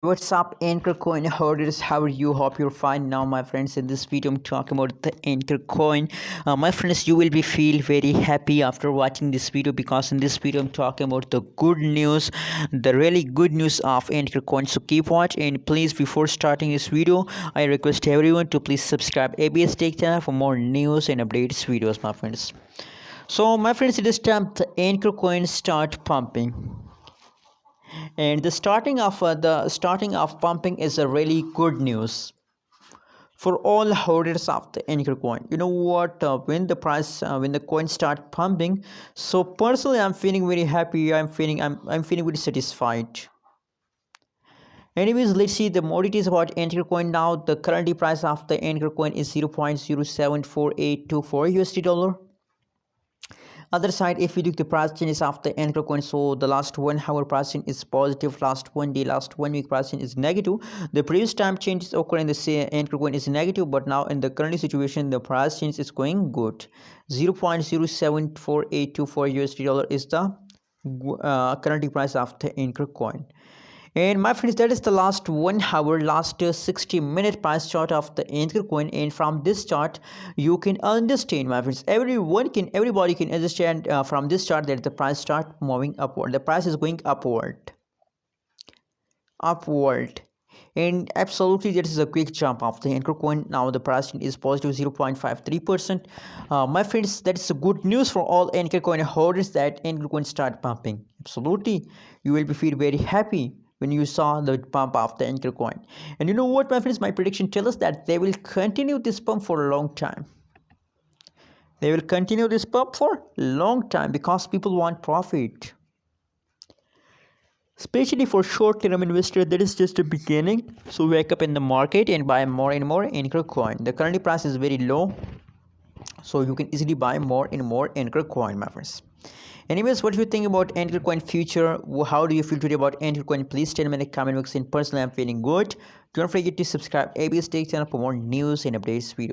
What's up, Anchor Coin holders? How are you? Hope you're fine now, my friends. In this video, I'm talking about the Anchor Coin. My friends, you will be feel very happy after watching this video because in this video, I'm talking about the good news, the really good news of Anchor Coin. So keep watching, and please, before starting this video, I request everyone to please subscribe ABS Tech channel for more news and updates videos, my friends. So, my friends, it is time the Anchor Coin start pumping, and the starting of pumping is a really good news for all holders of the anchor coin. You know what, when the coin start pumping, so personally I'm feeling very happy. I'm feeling very satisfied. Anyways, let's see the more details about anchor coin. Now the currently price of the anchor coin is 0.074824 USD dollar. Other side, if you look the price changes of the anchor coin, so the last 1 hour pricing is positive, last 1 day, last 1 week pricing is negative. The previous time changes occur in the say anchor coin is negative, but now in the current situation the price change is going good. 0.074824 USD dollar is the currently price of the anchor coin. And my friends, that is the last 1 hour, last 60-minute price chart of the Anchor coin. And from this chart, you can understand, my friends, everybody can understand from this chart that the price start moving upward. The price is going upward. And absolutely, that is a quick jump of the Anchor coin. Now the price is positive 0.53%. My friends, that is good news for all Anchor coin holders that Anchor coin start pumping. Absolutely, you will be feel very happy when you saw the pump of the Anchor coin. And you know what, my friends, my prediction tells us that they will continue this pump for a long time. They will continue this pump for a long time because people want profit. Especially for short-term investor, that is just a beginning. So wake up in the market and buy more and more Anchor coin. The current price is very low, so you can easily buy more and more Anchor coin, my friends. Anyways, what do you think about Anchor coin future? How do you feel today about Anchor coin? Please tell me in the comment box. And personally, I'm feeling good. Don't forget to subscribe ABS Tech channel for more news and updates videos.